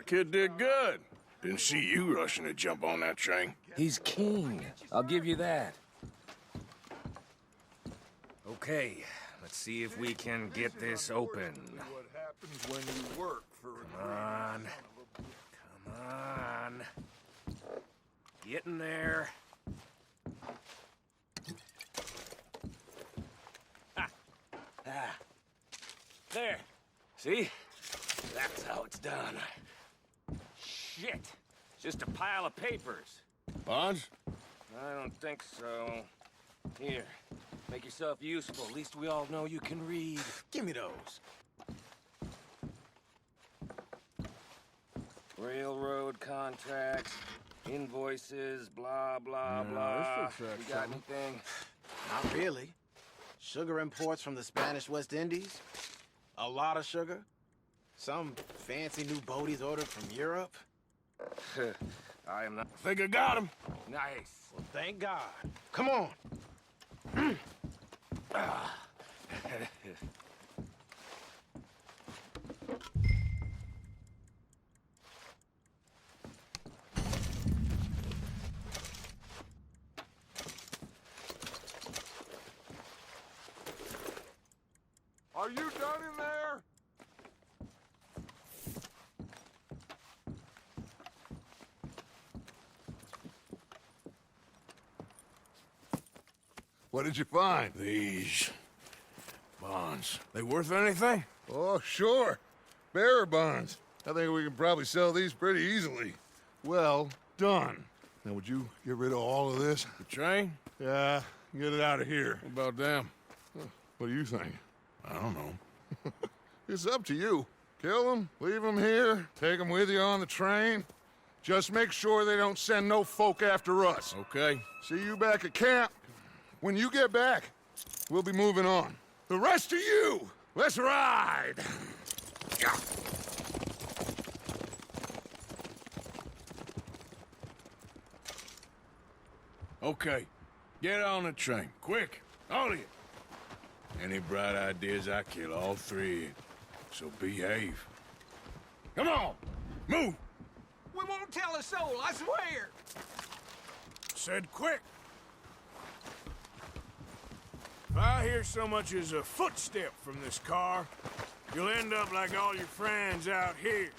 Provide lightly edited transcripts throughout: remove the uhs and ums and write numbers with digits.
Kid did good. Didn't see you rushing to jump on that train. He's keen. I'll give you that. Okay, let's see if we can get this open. What happens when you work for Come on. Come on. Get in there. Ah. Ah. There. See? That's how it's done. Shit. Just a pile of papers. Bonds? I don't think so. Here. Make yourself useful. At least we all know you can read. Give me those. Railroad contracts, invoices, blah, blah, blah. this looks like You got something. anything? Not really. Sugar imports from the Spanish West Indies. A lot of sugar. Some fancy new boaties ordered from Europe. I am not... Think I got him. Nice. Well, thank God. Come on. Are you done in there? What did you find? These bonds. They worth anything? Oh, sure. Bearer bonds. I think we can probably sell these pretty easily. Well done. Now, would you get rid of all of this? The train? Yeah, get it out of here. What about them? What do you think? I don't know. It's up to you. Kill them, leave them here, take them with you on the train. Just make sure they don't send no folk after us. Okay. See you back at camp. When you get back, we'll be moving on. The rest of you, let's ride! Yeah. Okay. Get on the train. Quick. All of you. Any bright ideas, I kill all three of you. So behave. Come on! Move! We won't tell a soul, I swear! Said quick! If I hear so much as a footstep from this car, you'll end up like all your friends out here.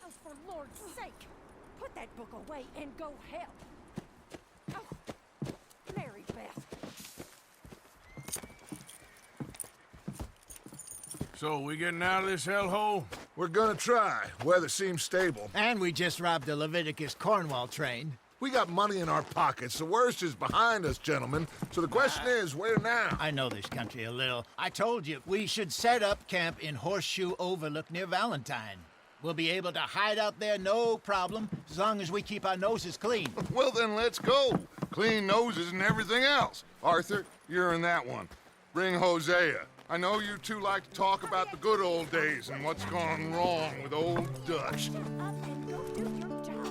Oh, for Lord's sake, put that book away and go help. Oh, Mary Beth. So, we getting out of this hellhole? We're gonna try. Weather seems stable. And we just robbed the Leviticus Cornwall train. We got money in our pockets. The worst is behind us, gentlemen. So the question is, where now? I know this country a little. I told you, we should set up camp in Horseshoe Overlook near Valentine. We'll be able to hide out there, no problem, as long as we keep our noses clean. Well, then let's go. Clean noses and everything else. Arthur, you're in that one. Bring Hosea. I know you two like to talk about the good old days and what's gone wrong with old Dutch. Shut up and go do your job.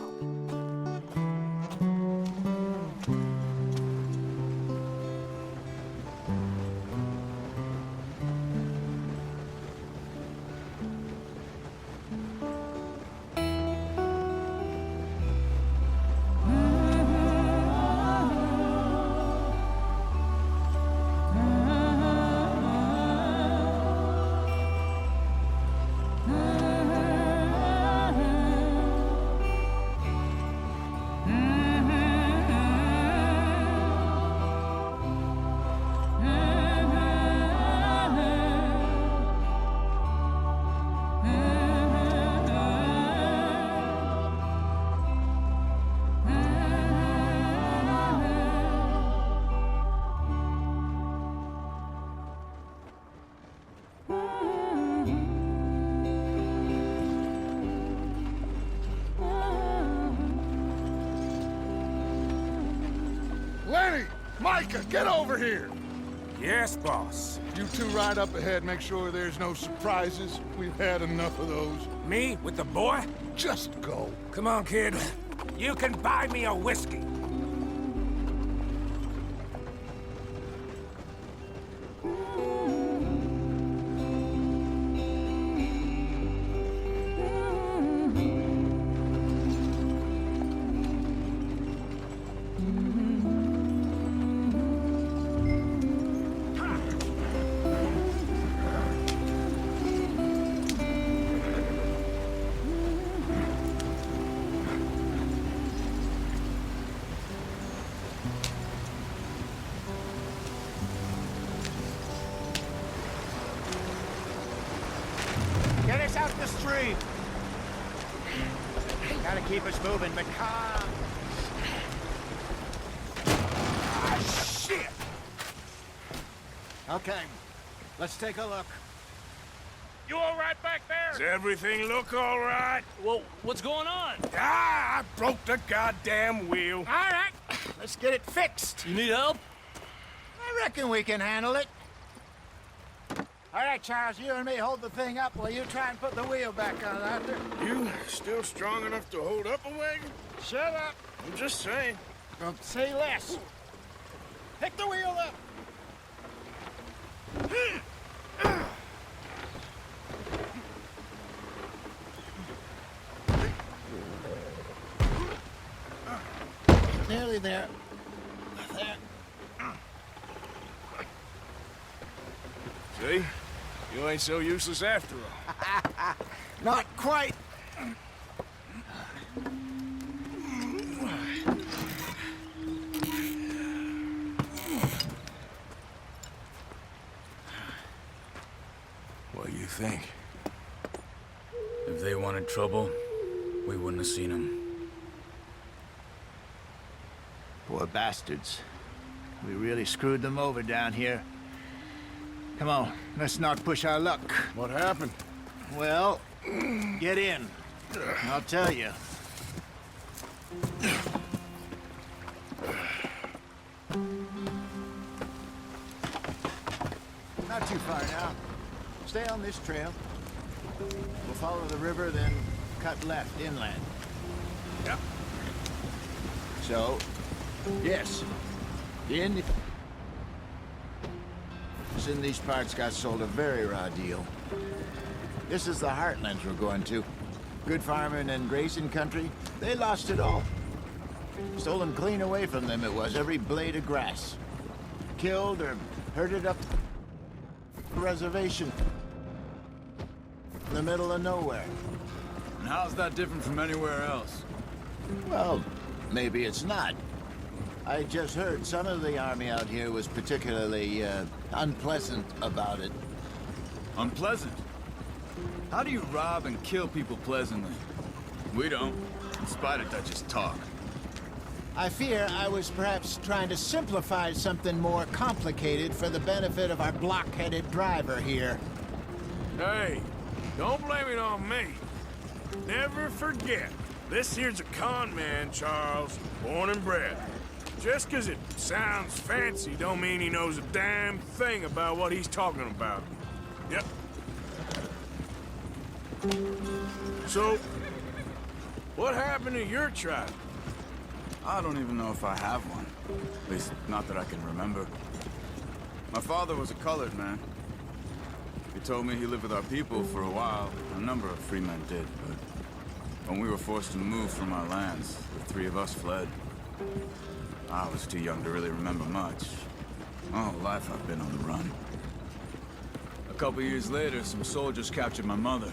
Micah, get over here! Yes, boss. You two ride up ahead, make sure there's no surprises. We've had enough of those. Me with the boy? Just go. Come on, kid. You can buy me a whiskey. Get us out the street. Gotta keep us moving, but calm. Ah, shit! Okay, let's take a look. You all right back there? Does everything look all right? Well, what's going on? Ah, I broke the goddamn wheel. All right, let's get it fixed. You need help? I reckon we can handle it. All right, Charles, you and me hold the thing up while you try and put the wheel back on, Arthur. You still strong enough to hold up a wagon? Shut up. I'm just saying. Don't say less. Pick the wheel up. Nearly there. There. See? You ain't so useless after all. Not quite. What do you think? If they wanted trouble, we wouldn't have seen them. Poor bastards. We really screwed them over down here. Come on, let's not push our luck. What happened? Well, get in. I'll tell you. Not too far now. Stay on this trail. We'll follow the river, then cut left inland. Yeah. So, yes, the Indians in these parts got sold a very raw deal. This is the heartlands we're going to. Good farming and grazing country, they lost it all. Stolen clean away from them it was, every blade of grass. Killed or herded up the reservation in the middle of nowhere. And how's that different from anywhere else? Well, maybe it's not. I just heard some of the army out here was particularly unpleasant about it. Unpleasant? How do you rob and kill people pleasantly? We don't, in spite of Dutch's talk. I fear I was perhaps trying to simplify something more complicated for the benefit of our block-headed driver here. Hey, don't blame it on me. Never forget, this here's a con man, Charles, born and bred. Just 'cause it sounds fancy don't mean he knows a damn thing about what he's talking about. Yep. So, what happened to your tribe? I don't even know if I have one. At least, not that I can remember. My father was a colored man. He told me he lived with our people for a while. A number of free men did, but when we were forced to move from our lands, the three of us fled. I was too young to really remember much. My whole life I've been on the run. A couple years later, some soldiers captured my mother.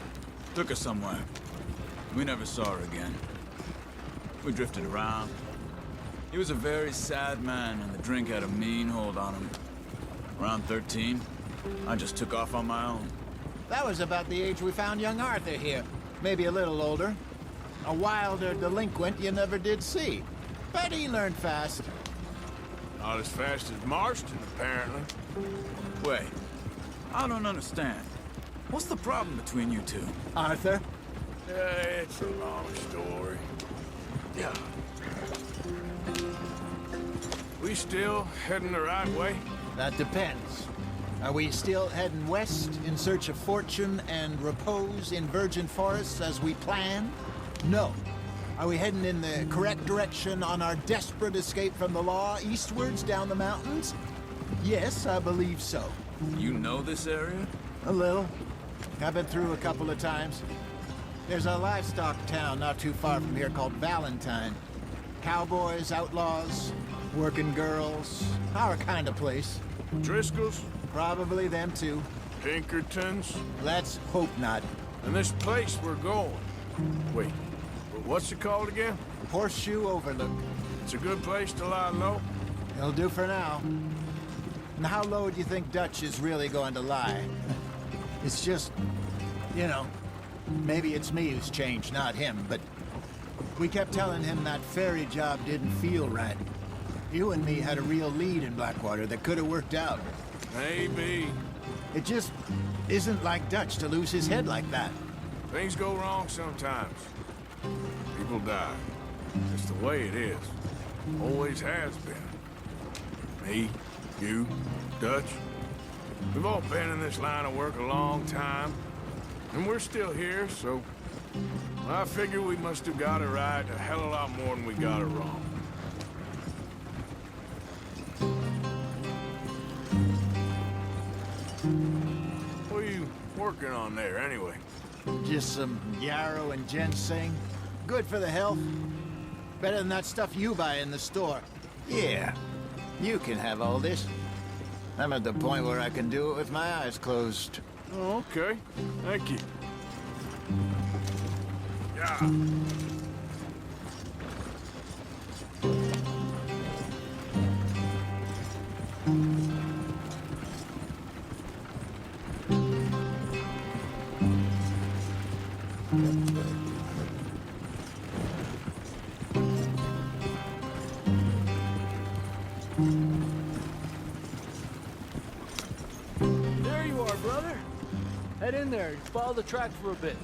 Took her somewhere. We never saw her again. We drifted around. He was a very sad man, and the drink had a mean hold on him. Around 13, I just took off on my own. That was about the age we found young Arthur here. Maybe a little older. A wilder delinquent you never did see. But he learned fast. Not as fast as Marston, apparently. Wait, I don't understand. What's the problem between you two? Arthur? It's a long story. Yeah. We still heading the right way? That depends. Are we still heading west in search of fortune and repose in virgin forests as we planned? No. Are we heading in the correct direction on our desperate escape from the law eastwards down the mountains? Yes, I believe so. You know this area? A little. I've been through a couple of times. There's a livestock town not too far from here called Valentine. Cowboys, outlaws, working girls, our kind of place. Driscoll's? Probably them too. Pinkertons? Let's hope not. And this place we're going. Wait, what's it called again? Horseshoe Overlook. It's a good place to lie low. It'll do for now. And how low do you think Dutch is really going to lie? It's just, you know, maybe it's me who's changed, not him, but we kept telling him that ferry job didn't feel right. You and me had a real lead in Blackwater that could have worked out. Maybe. It just isn't like Dutch to lose his head like that. Things go wrong sometimes. People die. It's the way it is. Always has been. Me, you, Dutch. We've all been in this line of work a long time. And we're still here, so... I figure we must have got it right a hell of a lot more than we got it wrong. What are you working on there, anyway? Just some yarrow and ginseng. Good for the health. Better than that stuff you buy in the store. Yeah, you can have all this. I'm at the point where I can do it with my eyes closed. Oh, okay. Thank you. Yeah. There you are, brother. Head in there and follow the track for a bit.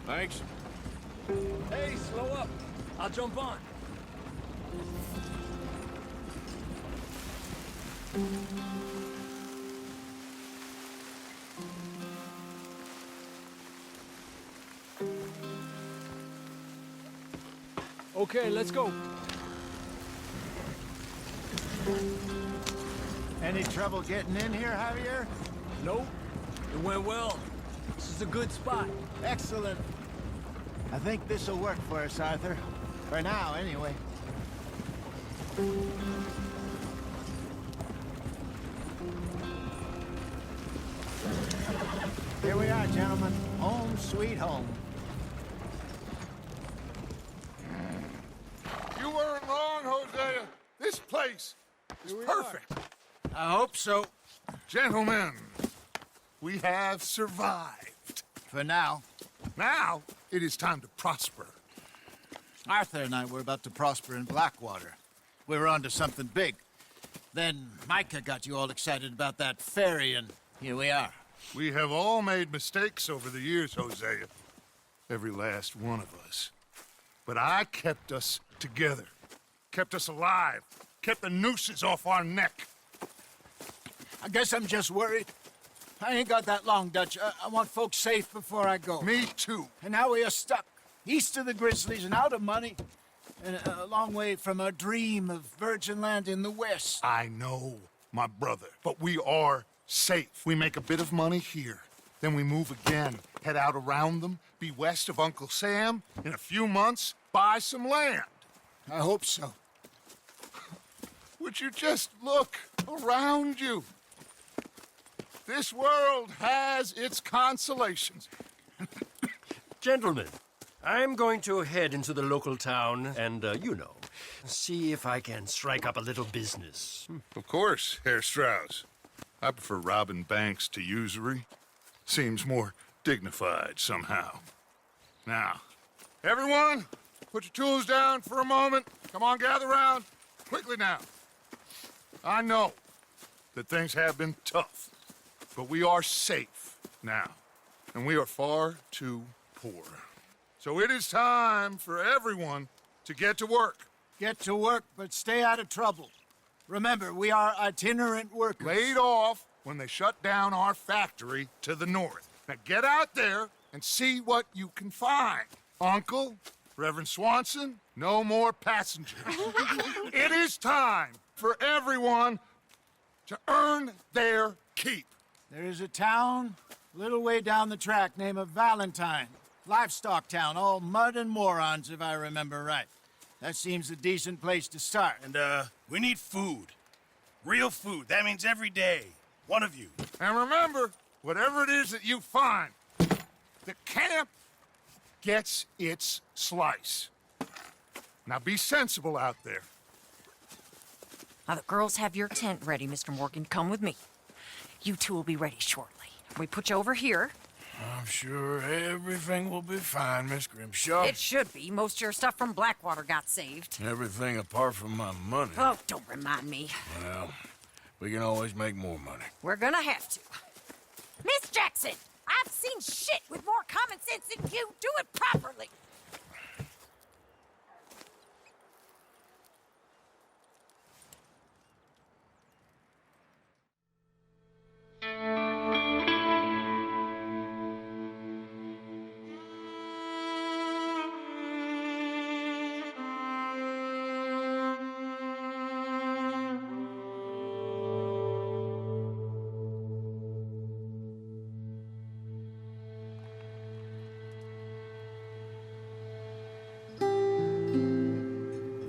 Thanks. Hey, slow up. I'll jump on. Okay, let's go. Any trouble getting in here, Javier? Nope. It went well. This is a good spot. Excellent. I think this'll work for us, Arthur. For now, anyway. Here we are, gentlemen. Home sweet home. You weren't wrong, Hosea. This place is perfect. I hope so. Gentlemen, we have survived. For now. Now, it is time to prosper. Arthur and I were about to prosper in Blackwater. We were onto something big. Then Micah got you all excited about that ferry, and here we are. We have all made mistakes over the years, Hosea. Every last one of us. But I kept us together. Kept us alive. Kept the nooses off our neck. I guess I'm just worried. I ain't got that long, Dutch. I want folks safe before I go. Me too. And now we are stuck, east of the Grizzlies and out of money, and a long way from our dream of virgin land in the west. I know, my brother, but we are safe. We make a bit of money here, then we move again, head out around them, be west of Uncle Sam, in a few months, buy some land. I hope so. Would you just look around you? This world has its consolations. Gentlemen, I'm going to head into the local town and, see if I can strike up a little business. Of course, Herr Strauss. I prefer robbing banks to usury. Seems more dignified somehow. Now, everyone, put your tools down for a moment. Come on, gather round. Quickly now. I know that things have been tough, but we are safe now, and we are far too poor. So it is time for everyone to get to work. Get to work, but stay out of trouble. Remember, we are itinerant workers. Laid off when they shut down our factory to the north. Now get out there and see what you can find. Uncle, Reverend Swanson, no more passengers. It is time for everyone to earn their keep. There is a town a little way down the track named Valentine. Livestock town, all mud and morons, if I remember right. That seems a decent place to start. And, we need food. Real food. That means every day. One of you. And remember, whatever it is that you find, the camp gets its slice. Now be sensible out there. Now, the girls have your tent ready, Mr. Morgan. Come with me. You two will be ready shortly. We put you over here. I'm sure everything will be fine, Miss Grimshaw. It should be. Most of your stuff from Blackwater got saved. Everything apart from my money. Oh, don't remind me. Well, we can always make more money. We're gonna have to. Miss Jackson, I've seen shit with more common sense than you. Do it properly.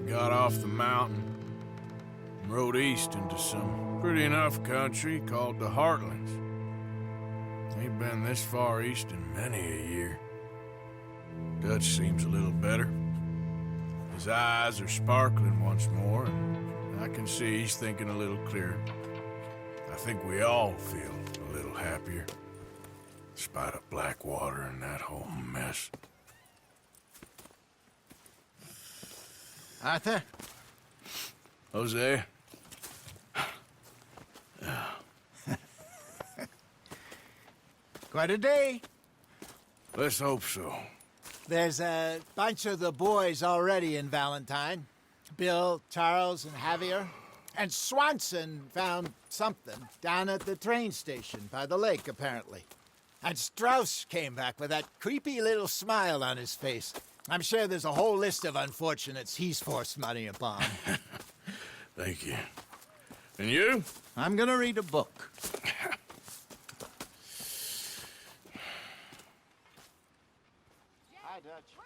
Got off the mountain and rode east into some pretty enough country called the Heartlands. Ain't been this far east in many a year. Dutch seems a little better. His eyes are sparkling once more, and I can see he's thinking a little clearer. I think we all feel a little happier, despite of Blackwater and that whole mess. Arthur? Hosea? Quite a day. Let's hope so. There's a bunch of the boys already in Valentine. Bill, Charles, and Javier. And Swanson found something down at the train station by the lake, apparently. And Strauss came back with that creepy little smile on his face. I'm sure there's a whole list of unfortunates he's forced money upon. Thank you. And you? I'm gonna read a book. Hi, Dutch.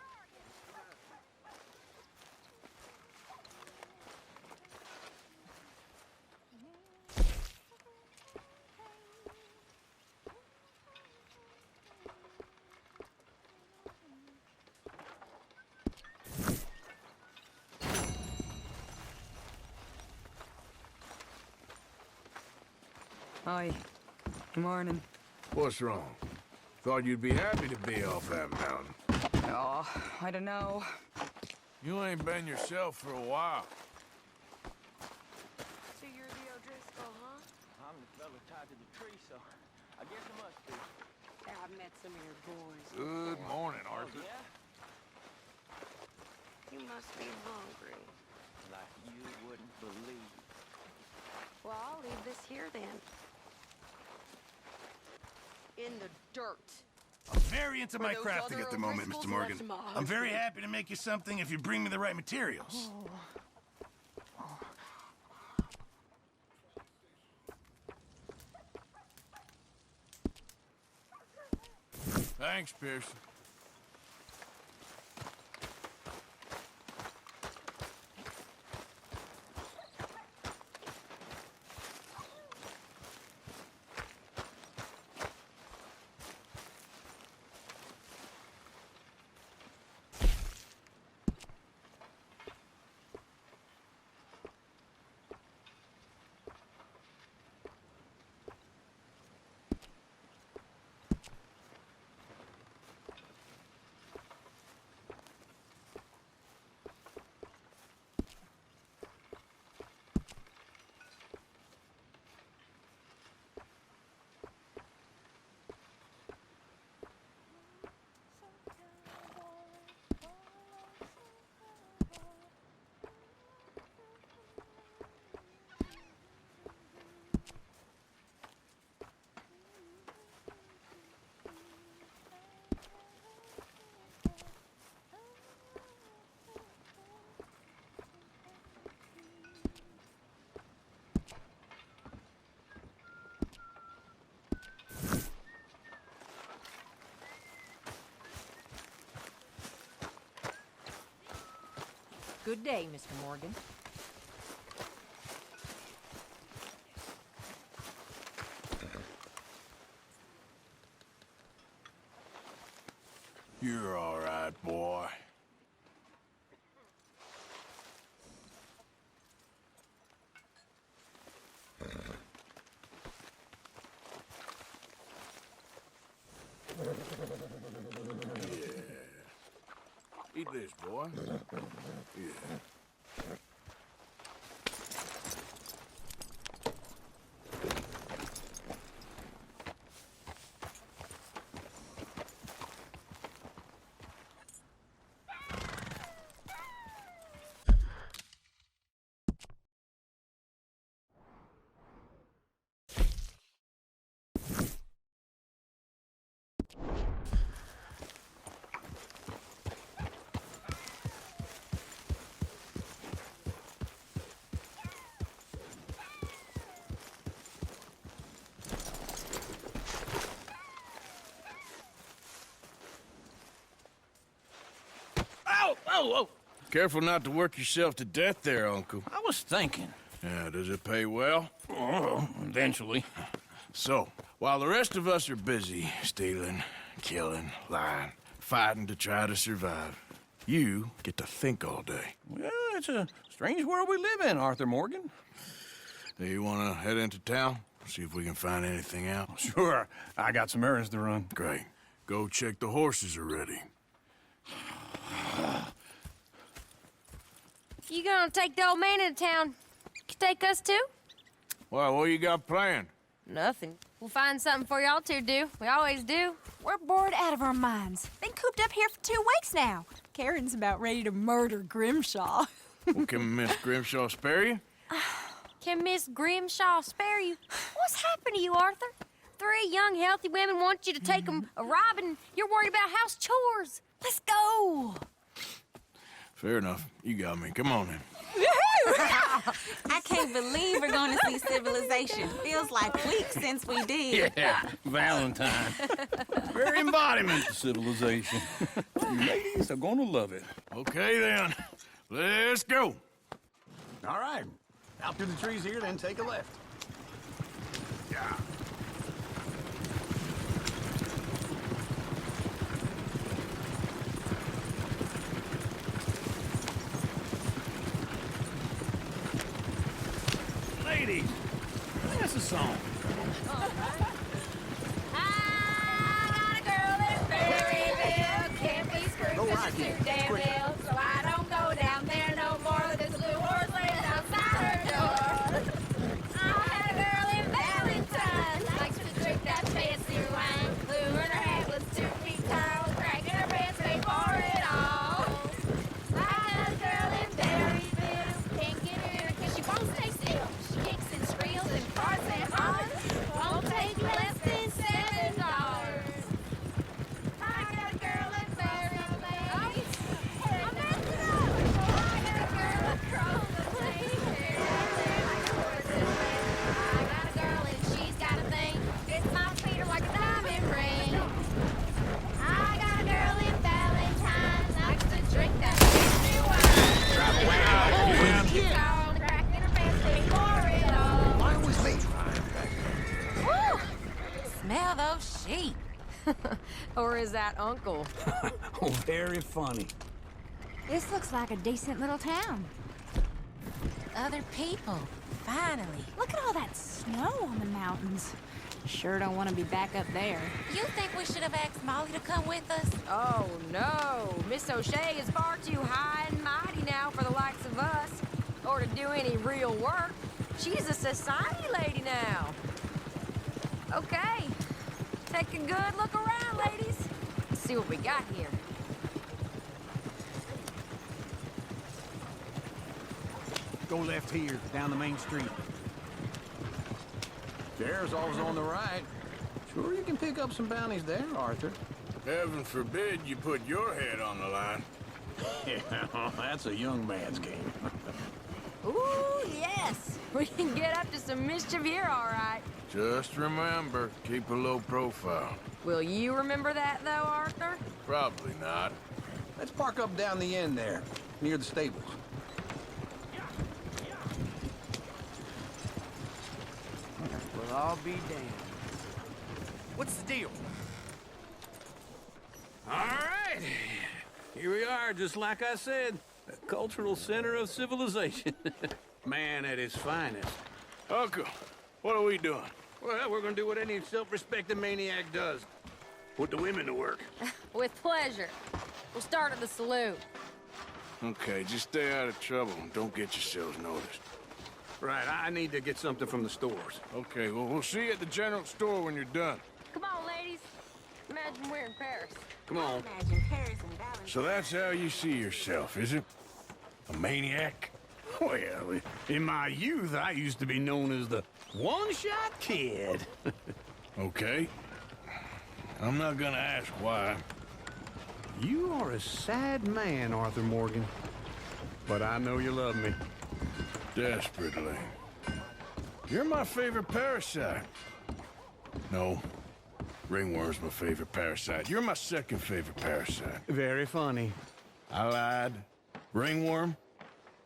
Hi. Good morning. What's wrong? Thought you'd be happy to be off that mountain. Oh, I don't know. You ain't been yourself for a while. So you're the O'Driscoll, huh? I'm the fella tied to the tree, so I guess I must be. Yeah, I met some of your boys. Good morning, Arthur. Yeah? You must be hungry. Like you wouldn't believe. Well, I'll leave this here then. In the dirt. I'm very into my those crafting other at the moment, O'Driscolls Mr. Morgan. left my I'm very husband. happy to make you something if you bring me the right materials. Thanks, Pearson. Good day, Mr. Morgan. You're all right, boy. Eat this, boy. Yeah. Oh! Careful not to work yourself to death there, Uncle. I was thinking. Yeah, does it pay well? Oh, eventually. So, while the rest of us are busy stealing, killing, lying, fighting to try to survive, you get to think all day. Well, it's a strange world we live in, Arthur Morgan. Do you want to head into town? See if we can find anything out? Sure. I got some errands to run. Great. Go check the horses are ready. You gonna take the old man into town? Can take us too? Well, what you got planned? Nothing. We'll find something for y'all to do. We always do. We're bored out of our minds. Been cooped up here for 2 weeks now. Karen's about ready to murder Grimshaw. Well, can Miss Grimshaw spare you? Can Miss Grimshaw spare you? What's happened to you, Arthur? 3 young, healthy women want you to take them a robbing. You're worried about house chores. Let's go. Fair enough. You got me. Come on, then. I can't believe we're going to see civilization. Feels like weeks since we did. Yeah, Valentine. Very embodiment of civilization. You ladies are going to love it. Okay, then. Let's go. All right. Out through the trees here, then take a left. Yeah. Ladies, sing us a song. I got a girl in Berryville. Can't be screwed 'cause she's too damn ill. So I don't go down there no more. There's a blue horse laying outside her door. I had a girl in Valentine. Likes to drink that fancy wine. Blue in her hat was 2 feet tall. Cracking her pants, paid for it all. I got a girl in Berryville. Can't get her 'cause she won't stay still. She kicks and squeals and farts and hollers. Won't take less than $7. I got a girl in Berryville. I'm messing up. I got a girl across the plain. I got a girl and she's got a thing. It's my feet are like a diamond ring. I got a girl in Valentine. Likes to drink that fancy wine. Wow. Cracking her pants, paid for it all. Why was me? Woo! Smell those sheep. Or is that Uncle? Oh, very funny. This looks like a decent little town. Other people, finally. Look at all that snow on the mountains. Sure don't want to be back up there. You think we should have asked Molly to come with us? Oh, no. Miss O'Shea is far too high and mighty now for the likes of us. Or to do any real work. She's a society lady now. Okay. Take a good look around, ladies. Let's see what we got here. Go left here, down the main street. Chair's always on the right. Sure you can pick up some bounties there, Arthur. Heaven forbid you put your head on the line. Yeah, that's a young man's game. Ooh, yes. We can get up to some mischief here, all right. Just remember, keep a low profile. Will you remember that, though, Arthur? Probably not. Let's park up down the end there, near the stables. I'll be damned. What's the deal? All right. Here we are, just like I said. The cultural center of civilization. Man at his finest. Uncle, what are we doing? Well, we're gonna do what any self-respecting maniac does. Put the women to work. With pleasure. We'll start at the saloon. Okay, just stay out of trouble and don't get yourselves noticed. Right, I need to get something from the stores. Okay, well, we'll see you at the general store when you're done. Come on, ladies. Imagine we're in Paris. Come on. Imagine Paris and Valentine. So that's how you see yourself, is it? A maniac? Well, in my youth, I used to be known as the one-shot kid. Okay. I'm not gonna ask why. You are a sad man, Arthur Morgan. But I know you love me. Desperately. You're my favorite parasite. No. Ringworm's my favorite parasite. You're my second favorite parasite. Very funny. I lied. Ringworm,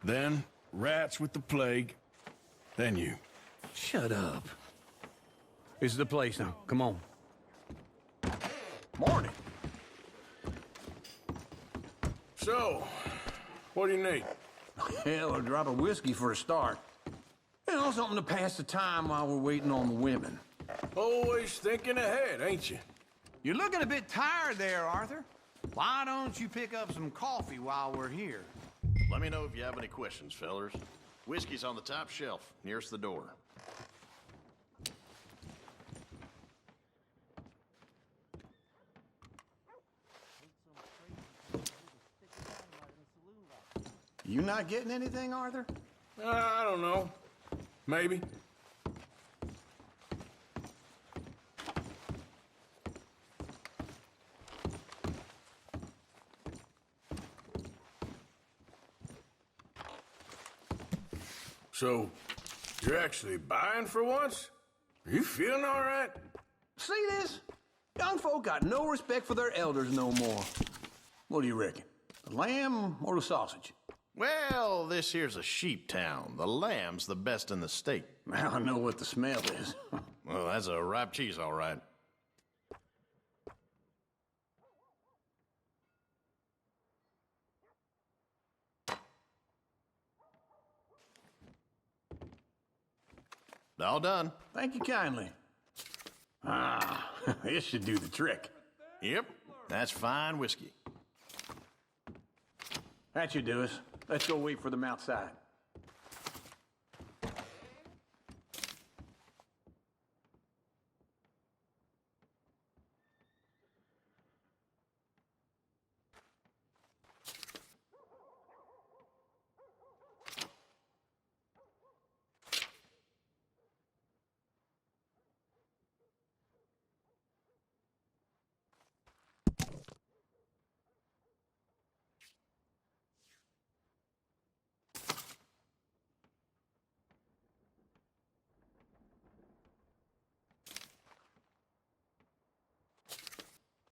then rats with the plague, then you. Shut up. This is the place now. Come on. Morning. So, what do you need? Hell, a drop of whiskey for a start. You know, something to pass the time while we're waiting on the women. Always thinking ahead, ain't you? You're looking a bit tired there, Arthur. Why don't you pick up some coffee while we're here? Let me know if you have any questions, fellers. Whiskey's on the top shelf, nearest the door. You not getting anything, Arthur? I don't know. Maybe. So, you're actually buying for once? Are you feeling all right? See this? Young folk got no respect for their elders no more. What do you reckon? The lamb or the sausage? Well, this here's a sheep town. The lamb's the best in the state. I know what the smell is. Well, that's a ripe cheese, all right. All done. Thank you kindly. Ah, this should do the trick. Yep, that's fine whiskey. That should do us. Let's go wait for them outside.